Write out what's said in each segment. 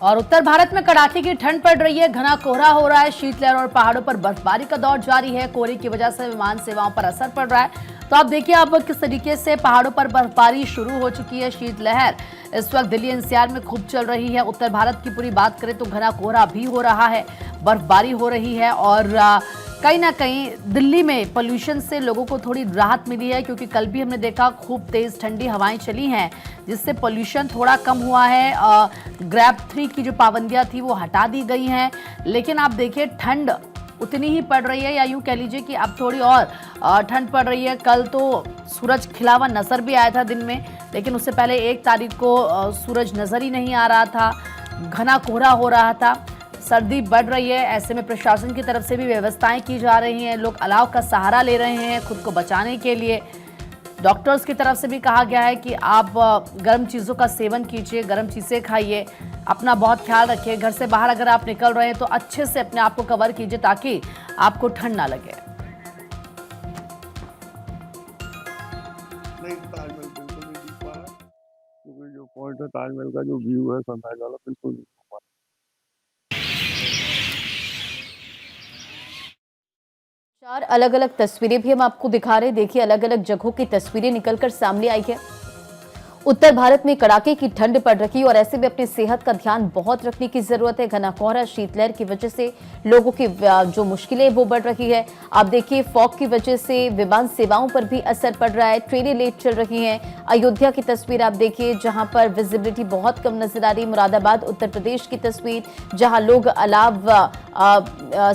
और उत्तर भारत में कड़ाके की ठंड पड़ रही है, घना कोहरा हो रहा है, शीतलहर और पहाड़ों पर बर्फबारी का दौर जारी है। कोहरे की वजह से विमान सेवाओं पर असर पड़ रहा है। तो आप देखिए अब किस तरीके से पहाड़ों पर बर्फबारी शुरू हो चुकी है। शीतलहर इस वक्त दिल्ली एनसीआर में खूब चल रही है। उत्तर भारत की पूरी बात करें तो घना कोहरा भी हो रहा है, बर्फबारी हो रही है और कहीं ना कहीं दिल्ली में पोल्यूशन से लोगों को थोड़ी राहत मिली है, क्योंकि कल भी हमने देखा खूब तेज ठंडी हवाएं चली हैं, जिससे पोल्यूशन थोड़ा कम हुआ है। ग्रैब 3 की जो पाबंदियां थी वो हटा दी गई हैं, लेकिन आप देखिए ठंड उतनी ही पड़ रही है, या यूं कह लीजिए कि अब थोड़ी और ठंड पड़ रही है। कल तो सूरज खिला हुआ नजर भी आया था दिन में, लेकिन उससे पहले 1 तारीख को सूरज नजर ही नहीं आ रहा था, घना कोहरा हो रहा था, सर्दी बढ़ रही है। ऐसे में प्रशासन की तरफ से भी व्यवस्थाएं की जा रही हैं, लोग अलाव का सहारा ले रहे हैं खुद को बचाने के लिए। डॉक्टर्स की तरफ से भी कहा गया है कि आप गर्म चीज़ों का सेवन कीजिए, गर्म चीज़ें खाइए, अपना बहुत ख्याल रखिए। घर से बाहर अगर आप निकल रहे हैं तो अच्छे से अपने आप को कवर कीजिए ताकि आपको ठंड ना लगे। नहीं, ताजमहल बिल्कुल नहीं दिख पा रहा, क्योंकि जो पॉइंट है ताजमहल का जो व्यू है सनराइज वाला बिल्कुल नहीं दिख पा चार अलग अलग तस्वीरें भी हम आपको दिखा रहे हैं। देखिए अलग अलग जगहों की तस्वीरें निकलकर सामने आई है। उत्तर भारत में कड़ाके की ठंड पड़ रही है और ऐसे में अपनी सेहत का ध्यान बहुत रखने की जरूरत है। घना कोहरा, शीतलहर की वजह से लोगों की जो मुश्किलें वो बढ़ रही है। आप देखिए फॉग की वजह से विमान सेवाओं पर भी असर पड़ रहा है, ट्रेनें लेट चल रही हैं। अयोध्या की तस्वीर आप देखिए जहां पर विजिबिलिटी बहुत कम नजर आ रही। मुरादाबाद उत्तर प्रदेश की तस्वीर जहां लोग अलाव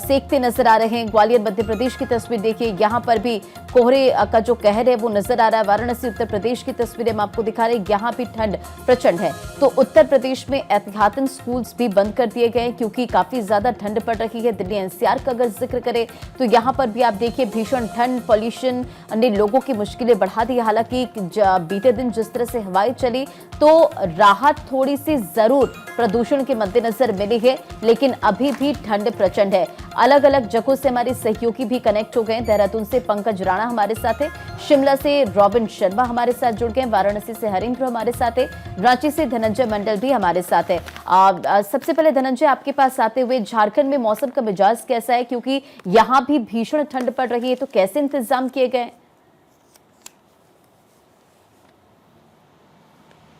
सेकते नजर आ रहे हैं। ग्वालियर मध्य प्रदेश की तस्वीर देखिए, यहां पर भी कोहरे का जो कहर है वो नजर आ रहा है। वाराणसी उत्तर प्रदेश की तस्वीरें हम आपको दिखा रहे हैं, यहाँ भी ठंड प्रचंड है। तो उत्तर प्रदेश में एहतियातन स्कूल्स भी बंद कर दिए गए क्योंकि काफी ज्यादा ठंड पड़ रही है। दिल्ली एनसीआर का अगर जिक्र करें तो यहाँ पर भी आप देखिए भीषण ठंड, पॉल्यूशन ने लोगों की मुश्किलें बढ़ा दी। हालांकि बीते दिन जिस तरह से हवाएं चली तो राहत थोड़ी सी जरूर प्रदूषण के मद्देनजर मिली है, लेकिन अभी भी ठंड प्रचंड है। अलग अलग जगहों से हमारे सहयोगी भी कनेक्ट हो गए। देहरादून से पंकज राणा हमारे साथ है, शिमला से रॉबिन शर्मा हमारे साथ जुड़ गए, वाराणसी से हरिंद्र हमारे साथ है, रांची से धनंजय मंडल भी हमारे साथ है। सबसे पहले धनंजय आपके पास आते हुए, झारखंड में मौसम का मिजाज कैसा है, क्योंकि यहाँ भी भीषण ठंड पड़ रही है, तो कैसे इंतजाम किए गए?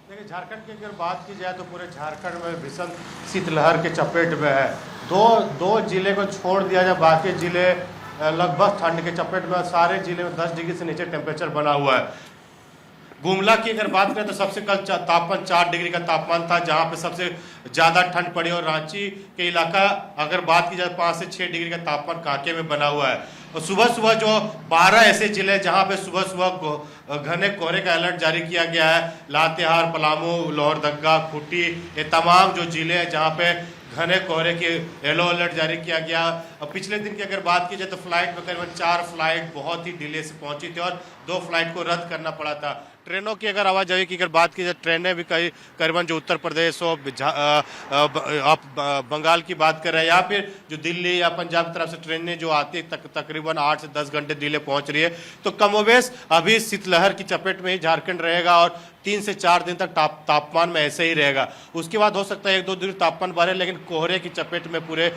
देखिए झारखंड की अगर बात की जाए तो पूरे झारखंड में भीषण शीतलहर के चपेट में है। दो जिले को छोड़ दिया जाए, बाकी जिले लगभग ठंड के चपेट में। सारे जिले में 10 डिग्री से नीचे टेम्परेचर बना हुआ है। गुमला की अगर बात करें तो सबसे कल तापमान 4 डिग्री का तापमान था, जहां पे सबसे ज़्यादा ठंड पड़ी। और रांची के इलाका अगर बात की जाए 5 से 6 डिग्री का तापमान कांके में बना हुआ है। और सुबह सुबह जो 12 ऐसे जिले जहां पे सुबह सुबह घने कोहरे का अलर्ट जारी किया गया है, लातेहार, पलामू, लोहरदगा, खूंटी, ये तमाम जो जिले हैं जहाँ पे घने कोहरे की येलो अलर्ट जारी किया गया। और पिछले दिन की अगर बात की जाए तो फ्लाइट में करीबन 4 फ्लाइट बहुत ही डिले से पहुंची थी और 2 फ्लाइट को रद्द करना पड़ा था। ट्रेनों की अगर आवाजाही की अगर बात की जाए, ट्रेनें भी कई करीबन जो उत्तर प्रदेश हो, आप बंगाल की बात कर रहे हैं, या फिर जो दिल्ली या पंजाब की तरफ से ट्रेनें जो आती है तकरीबन 8 से 10 घंटे डिले पहुंच रही है। तो कमोबेश अभी शीतलहर की चपेट में ही झारखंड रहेगा और 3 से 4 दिन तक तापमान में ऐसे ही रहेगा। उसके बाद हो सकता है 1-2 दिन तापमान बढ़े, लेकिन कोहरे की चपेट में पूरे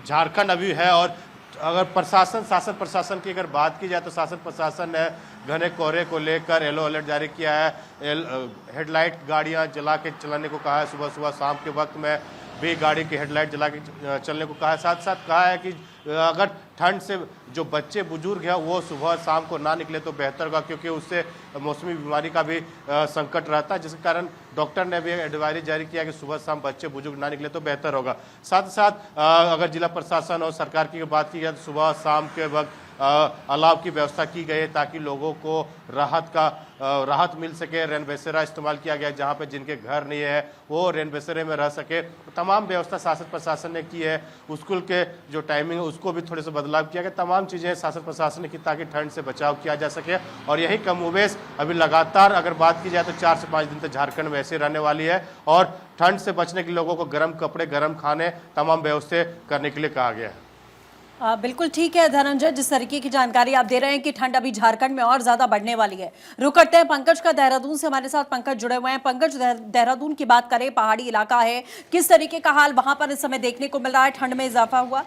झारखंड अभी है। और अगर शासन प्रशासन की अगर बात की जाए तो शासन प्रशासन ने घने कोहरे को लेकर येलो अलर्ट जारी किया है। हेडलाइट गाड़ियां जला के चलाने को कहा है, सुबह सुबह शाम के वक्त में भी गाड़ी की हेडलाइट जला के चलने को कहा है। साथ साथ कहा है कि अगर ठंड से जो बच्चे बुजुर्ग हैं वो सुबह शाम को ना निकले तो बेहतर होगा, क्योंकि उससे मौसमी बीमारी का भी संकट रहता है, जिसके कारण डॉक्टर ने भी एडवाइजरी जारी किया कि सुबह शाम बच्चे बुजुर्ग ना निकले तो बेहतर होगा। साथ साथ अगर जिला प्रशासन और सरकार की बात की जाए तो सुबह शाम के वक्त अलाव की व्यवस्था की गई है ताकि लोगों को राहत मिल सके। रेन बसेरा इस्तेमाल किया गया, जहाँ पे जिनके घर नहीं है वो रेन बसेरे में रह सके। तमाम व्यवस्था शासन प्रशासन ने की है। स्कूल के जो टाइमिंग है उसको भी थोड़े से बदलाव किया गया। तमाम चीज़ें शासन प्रशासन ने की ताकि ठंड से बचाव किया जा सके। और यही कमोबेश अभी लगातार अगर बात की जाए तो 4 से 5 दिन तक झारखंड में ऐसे रहने वाली है। और ठंड से बचने के लिए लोगों को गर्म कपड़े, गर्म खाने, तमाम व्यवस्था करने के लिए कहा गया है। बिल्कुल ठीक है धनंजय, जिस तरीके की जानकारी आप दे रहे हैं कि ठंड अभी झारखंड में और ज्यादा बढ़ने वाली है। रुक करते हैं पंकज का, देहरादून से हमारे साथ पंकज जुड़े हुए हैं। पंकज, देहरादून की बात करें, पहाड़ी इलाका है, किस तरीके का हाल वहां पर इस समय देखने को मिल रहा है? ठंड में इजाफा हुआ?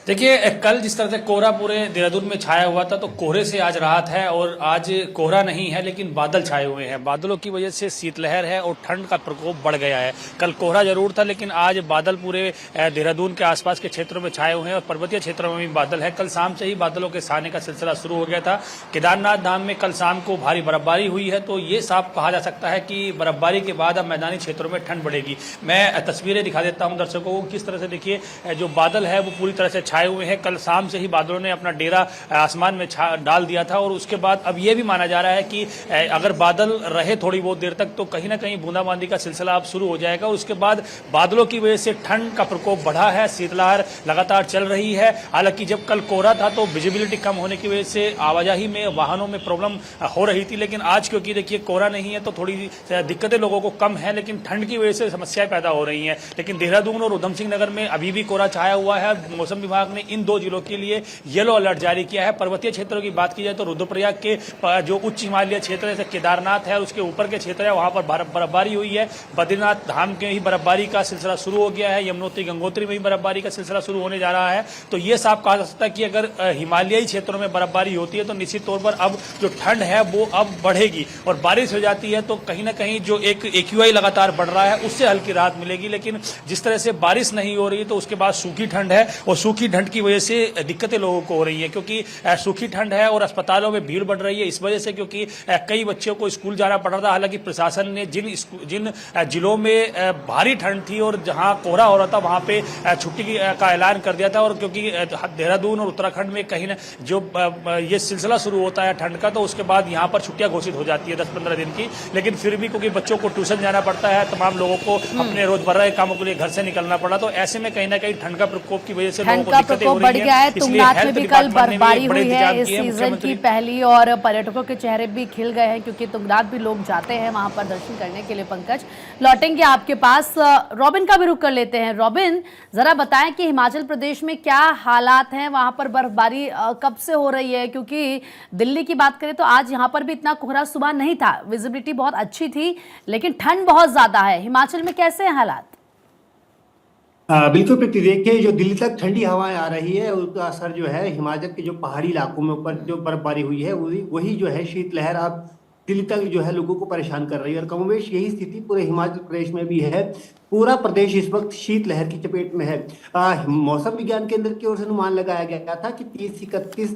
देखिए, कल जिस तरह से कोहरा पूरे देहरादून में छाया हुआ था, तो कोहरे से आज राहत है। और आज कोहरा नहीं है लेकिन बादल छाए हुए हैं। बादलों की वजह से शीतलहर है और ठंड का प्रकोप बढ़ गया है। कल कोहरा जरूर था लेकिन आज बादल पूरे देहरादून के आसपास के क्षेत्रों में छाए हुए हैं और पर्वतीय क्षेत्रों में भी बादल है। कल शाम से ही बादलों के छाने का सिलसिला शुरू हो गया था। केदारनाथ धाम में कल शाम को भारी बर्फबारी हुई है, तो ये साफ कहा जा सकता है कि बर्फबारी के बाद अब मैदानी क्षेत्रों में ठंड बढ़ेगी। मैं तस्वीरें दिखा देता हूं दर्शकों को, किस तरह से देखिए जो बादल है वो पूरी तरह से छाए हुए हैं। कल शाम से ही बादलों ने अपना डेरा आसमान में डाल दिया था और उसके बाद अब यह भी माना जा रहा है कि अगर बादल रहे थोड़ी बहुत देर तक तो कहीं ना कहीं बूंदाबांदी का सिलसिला अब शुरू हो जाएगा। और उसके बाद बादलों की वजह से ठंड का प्रकोप बढ़ा है, शीतलहर लगातार चल रही है। हालांकि जब कल कोहरा था तो विजिबिलिटी कम होने की वजह से आवाजाही में, वाहनों में प्रॉब्लम हो रही थी, लेकिन आज क्योंकि देखिए कोहरा नहीं है तो थोड़ी दिक्कतें लोगों को कम है, लेकिन ठंड की वजह से समस्याएं पैदा हो रही हैं। लेकिन देहरादून और उधम सिंह नगर में अभी भी कोहरा छाया हुआ है। मौसम विभाग ने इन दो जिलों के लिए येलो अलर्ट जारी किया है। पर्वतीय क्षेत्रों की बात की जाए तो रुद्रप्रयाग के जो उच्च हिमालय क्षेत्र है, केदारनाथ है, उसके ऊपर के क्षेत्र है, वहां पर बर्फबारी हुई है। बद्रीनाथ धाम के ही बर्फबारी का सिलसिला शुरू हो गया है। यमुनोत्री गंगोत्री में भी बर्फबारी का सिलसिला शुरू होने जा रहा है। तो ये साफ कहा जा सकता है कि अगर हिमालयी क्षेत्रों में बर्फबारी होती है तो निश्चित तौर पर अब जो ठंड है वो अब बढ़ेगी और बारिश हो जाती है तो कहीं ना कहीं जो एक एक्यूआई लगातार बढ़ रहा है उससे हल्की राहत मिलेगी। लेकिन जिस तरह से बारिश नहीं हो रही तो उसके बाद सूखी ठंड है और सूखी ठंड की वजह से दिक्कतें लोगों को हो रही है, क्योंकि सूखी ठंड है और अस्पतालों में भीड़ बढ़ रही है इस वजह से, क्योंकि कई बच्चों को स्कूल जाना पड़ रहा था। हालांकि प्रशासन ने जिन जिलों में भारी ठंड थी और जहां कोहरा हो रहा था वहां पे छुट्टी का ऐलान कर दिया था। और क्योंकि देहरादून और उत्तराखंड में कहीं ना जो ये सिलसिला शुरू होता है ठंड का, तो उसके बाद यहाँ पर छुट्टियां घोषित हो जाती है 10-15 दिन की। लेकिन फिर भी क्योंकि बच्चों को ट्यूशन जाना पड़ता है, तमाम लोगों को अपने रोजमर्रा के कामों के लिए घर से निकलना पड़ा, तो ऐसे में कहीं ना कहीं ठंड का प्रकोप की वजह से लोगों को दिक्कतें हो रही है। तुंगनाथ में भी कल बर्फबारी हुई है इस सीजन की पहली और पर्यटकों के चेहरे भी खिल गए हैं क्योंकि तुंगनाथ भी लोग जाते हैं वहां पर दर्शन करने के लिए। पंकज, लौटेंगे आपके पास, रॉबिन का भी रुख कर लेते हैं। रॉबिन, जरा बताएं कि हिमाचल प्रदेश में क्या हालात हैं, वहां पर बर्फबारी कब से हो रही है? क्योंकि दिल्ली की बात करें तो आज यहां पर भी इतना कोहरा सुबह नहीं था, विजिबिलिटी बहुत अच्छी थी, लेकिन ठंड बहुत ज्यादा है। हिमाचल में कैसे हैं हालात? बिल्कुल प्रीति, देखिए जो दिल्ली तक ठंडी हवाएं आ रही है उसका असर जो है हिमाचल के जो पहाड़ी इलाकों में ऊपर जो बर्फबारी हुई है वही जो है शीतलहर अब दिल्ली तक जो है लोगों को परेशान कर रही है। और कमोवेश यही स्थिति पूरे हिमाचल प्रदेश में भी है। पूरा प्रदेश इस वक्त शीतलहर की चपेट में है। मौसम विज्ञान केंद्र की ओर से अनुमान लगाया गया था कि 30-31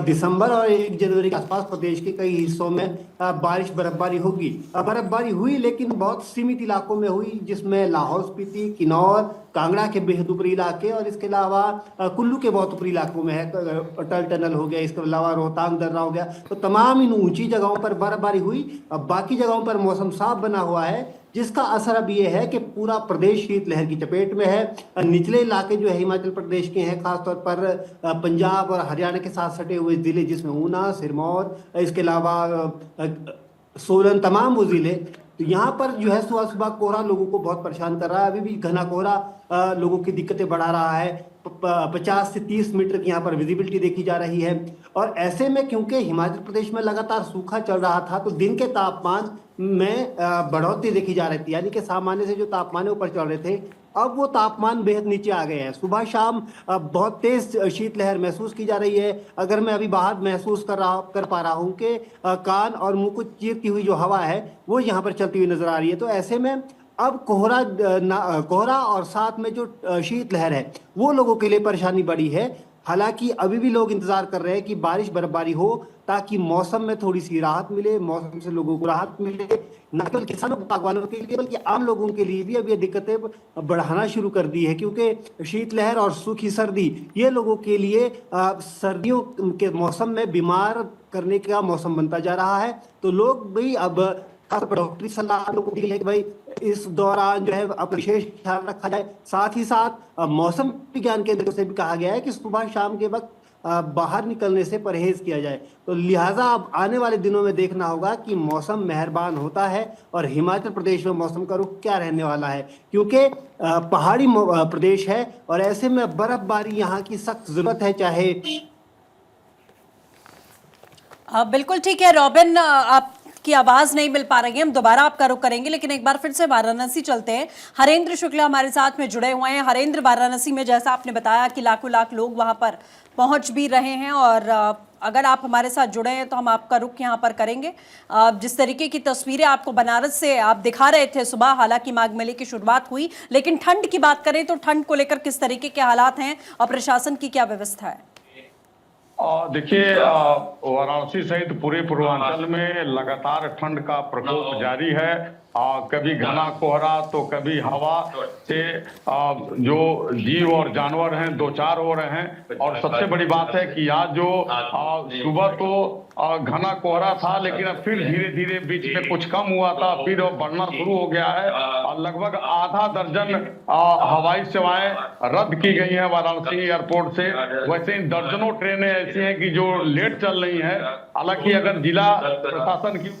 दिसंबर और 1 जनवरी के आसपास प्रदेश के कई हिस्सों में बारिश बर्फबारी होगी। बर्फबारी हुई लेकिन बहुत सीमित इलाकों में हुई, जिसमें लाहौल स्पीति, किन्नौर, कांगड़ा के बेहद ऊपरी इलाके और इसके अलावा कुल्लू के बहुत ऊपरी इलाकों में है। अटल टनल हो गया, इसके अलावा रोहतांग दर्रा हो गया, तो तमाम इन ऊंची जगहों पर बर्फबारी हुई। अब बाकी जगहों पर मौसम साफ बना हुआ है, जिसका असर अब ये है कि पूरा प्रदेश शीतलहर की चपेट में है। निचले इलाके जो है हिमाचल प्रदेश के हैं, खासतौर पर पंजाब और हरियाणा के साथ सटे हुए जिले, जिसमें ऊना, सिरमौर, इसके अलावा सोलन, तमाम वो जिले, तो यहाँ पर जो है सुबह सुबह कोहरा लोगों को बहुत परेशान कर रहा है। अभी भी घना कोहरा लोगों की दिक्कतें बढ़ा रहा है। 50 से 30 मीटर की यहाँ पर विजिबिलिटी देखी जा रही है। और ऐसे में क्योंकि हिमाचल प्रदेश में लगातार सूखा चल रहा था तो दिन के तापमान में बढ़ोतरी देखी जा रही थी, यानी कि सामान्य से जो तापमान ऊपर चल रहे थे अब वो तापमान बेहद नीचे आ गए हैं। सुबह शाम बहुत तेज शीतलहर महसूस की जा रही है। अगर मैं अभी बाहर महसूस कर पा रहा हूँ कि कान और मुंह को चीरती हुई जो हवा है वो यहाँ पर चलती हुई नजर आ रही है। तो ऐसे में अब कोहरा और साथ में जो शीतलहर है वो लोगों के लिए परेशानी बड़ी है। हालांकि अभी भी लोग इंतजार कर रहे हैं कि बारिश बर्फबारी हो ताकि मौसम में थोड़ी सी राहत मिले, मौसम से लोगों को राहत मिले। न केवल किसानों बागवानों के लिए बल्कि आम लोगों के लिए भी अब ये दिक्कतें बढ़ाना शुरू कर दी है, क्योंकि शीतलहर और सूखी सर्दी ये लोगों के लिए सर्दियों के मौसम में बीमार करने का मौसम बनता जा रहा है। तो लोग भी अब डॉक्टरी सलाह लोगों को दी है कि भाई इस दौरान जो है अब विशेष ख्याल रखा जाए। साथ ही साथ मौसम विज्ञान केंद्र से भी कहा गया है कि सुबह शाम के वक्त बाहर निकलने से परहेज किया जाए। तो लिहाजा अब आने वाले दिनों में देखना होगा कि मौसम मेहरबान होता है और हिमाचल प्रदेश में मौसम का रुख क्या रहने वाला है, क्योंकि पहाड़ी प्रदेश है और ऐसे में बर्फबारी यहाँ की सख्त जरूरत है। चाहे बिल्कुल ठीक है रॉबिन, आपकी आवाज नहीं मिल पा रही है, हम दोबारा आपका रुख करेंगे, लेकिन एक बार फिर से वाराणसी चलते हैं। हरेंद्र शुक्ला हमारे साथ में जुड़े हुए हैं। हरेंद्र, वाराणसी में जैसा आपने बताया कि लाखों लाख लोग वहां पर पहुंच भी रहे हैं और अगर आप हमारे साथ जुड़े हैं तो हम आपका रुख यहाँ पर करेंगे। जिस तरीके की तस्वीरें आपको बनारस से आप दिखा रहे थे सुबह, हालांकि माघ मेले की शुरुआत हुई, लेकिन ठंड की बात करें तो ठंड को लेकर किस तरीके के हालात हैं और प्रशासन की क्या व्यवस्था है? देखिए, वाराणसी सहित पूरे पूर्वांचल में लगातार ठंड का प्रकोप जारी है। कभी घना कोहरा तो कभी हवा से जो जीव और जानवर हैं दो चार हो रहे हैं। और सबसे बड़ी बात है कि आज जो सुबह तो घना कोहरा था, लेकिन अब फिर धीरे धीरे बीच में कुछ कम हुआ था, फिर बढ़ना शुरू हो गया है और लगभग आधा दर्जन हवाई सेवाएं रद्द की गई हैं वाराणसी एयरपोर्ट से। वैसे इन दर्जनों ट्रेनें ऐसी हैं कि जो लेट चल रही हैं। हालांकि अगर जिला प्रशासन की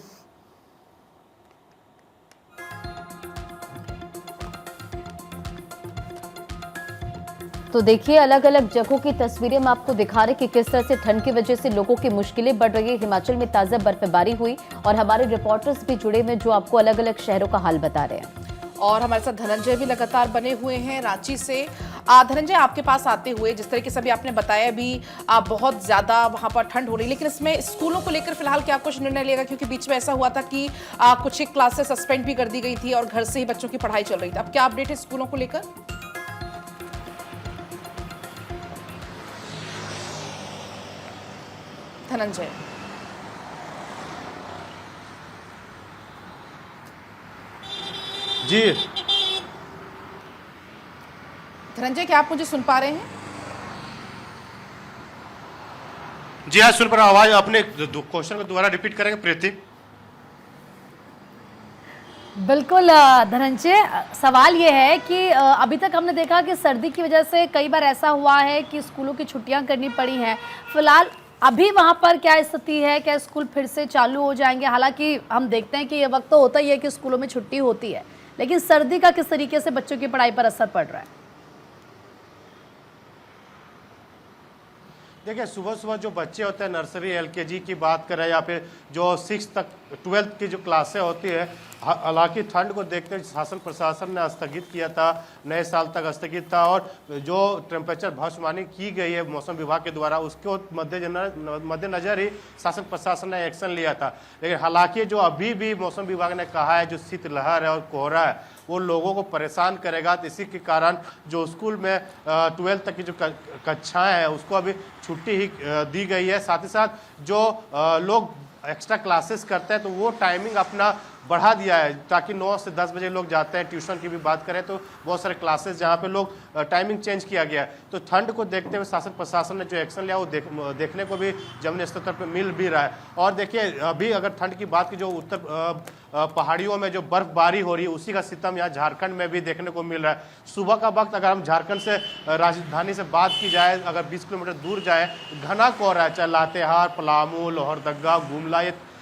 तो देखिए अलग अलग जगहों की तस्वीरें हम आपको दिखा रहे कि किस तरह से ठंड की वजह से लोगों की मुश्किलें बढ़ रही है। हिमाचल में ताजा बर्फबारी हुई और हमारे रिपोर्टर्स भी जुड़े में जो आपको अलग अलग शहरों का हाल बता रहे हैं। और हमारे साथ धनंजय भी लगातार बने हुए हैं रांची से। धनंजय, आपके पास आते हुए जिस तरीके से भी आपने बताया भी बहुत ज़्यादा वहाँ पर ठंड हो रही है, लेकिन इसमें स्कूलों को लेकर फिलहाल क्या कुछ निर्णय लिया, क्योंकि बीच में ऐसा हुआ था कि कुछ एक क्लासेस सस्पेंड भी कर दी गई थी और घर से ही बच्चों की पढ़ाई चल रही थी। अब क्या अपडेट है स्कूलों को लेकर? धनंजय जी, धनंजय, क्या आप मुझे सुन पा रहे हैं? जी हाँ, सुन पा रहा हूं। आवाज अपने क्वेश्चन को दोबारा रिपीट करेंगे प्रीति? बिल्कुल धनंजय, सवाल ये है कि अभी तक हमने देखा कि सर्दी की वजह से कई बार ऐसा हुआ है कि स्कूलों की छुट्टियां करनी पड़ी हैं। फिलहाल अभी वहां पर क्या स्थिति है? क्या स्कूल फिर से चालू हो जाएंगे? हालांकि हम देखते हैं कि ये वक्त तो होता ही है कि स्कूलों में छुट्टी होती है, लेकिन सर्दी का किस तरीके से बच्चों की पढ़ाई पर असर पड़ रहा है? देखिए, सुबह सुबह जो बच्चे होते हैं नर्सरी एलकेजी की बात करें या फिर जो 6 तक 12th की जो क्लासें होती है, हालांकि ठंड को देखते हुए शासन प्रशासन ने स्थगित किया था, नए साल तक स्थगित था और जो टेम्परेचर भविष्यवाणी की गई है मौसम विभाग के द्वारा उसको मद्देनजर ही शासन प्रशासन ने एक्शन लिया था। लेकिन हालांकि जो अभी भी मौसम विभाग ने कहा है जो शीतलहर है और कोहरा है वो लोगों को परेशान करेगा, तो इसी के कारण जो स्कूल में 12th तक की जो कक्षाएं हैं उसको अभी छुट्टी ही दी गई है। साथ ही साथ जो लोग एक्स्ट्रा क्लासेस करते हैं तो वो टाइमिंग अपना बढ़ा दिया है, ताकि 9 से 10 बजे लोग जाते हैं। ट्यूशन की भी बात करें तो बहुत सारे क्लासेस जहाँ पे लोग टाइमिंग चेंज किया गया है। तो ठंड को देखते हुए शासन प्रशासन ने जो एक्शन लिया वो देखने को भी जमीनी स्तर पर मिल भी रहा है। और देखिए, अभी अगर ठंड की बात की, जो उत्तर पहाड़ियों में जो बर्फबारी हो रही है उसी का सितम यहाँ झारखंड में भी देखने को मिल रहा है। सुबह का वक्त अगर हम झारखंड से राजधानी से बात की जाए, अगर 20 किलोमीटर दूर जाए, घना कोहरा है, चाहे लातेहार, पलामू, लोहरदगा, गुमला,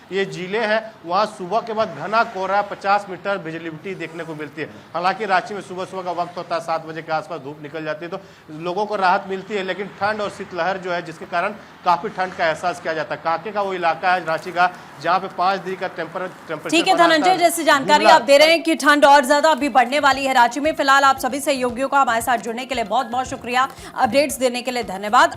ये जिले हैं, वहाँ सुबह के बाद घना कोहरा 50 मीटर विजिबिलिटी देखने को मिलती है। हालांकि रांची में सुबह सुबह का वक्त होता है 7 बजे के आसपास धूप निकल जाती है तो लोगों को राहत मिलती है, लेकिन ठंड और शीतलहर जो है जिसके कारण काफी ठंड का एहसास किया जाता है। कांके का वो इलाका है रांची का जहाँ पे 5 डिग्री का टेम्परेचर। ठीक है धनंजय, जैसी जानकारी आप दे रहे हैं कि ठंड और ज्यादा अभी बढ़ने वाली है रांची में। फिलहाल आप सभी सहयोगियों का हमारे साथ जुड़ने के लिए बहुत बहुत शुक्रिया, अपडेट्स देने के लिए धन्यवाद।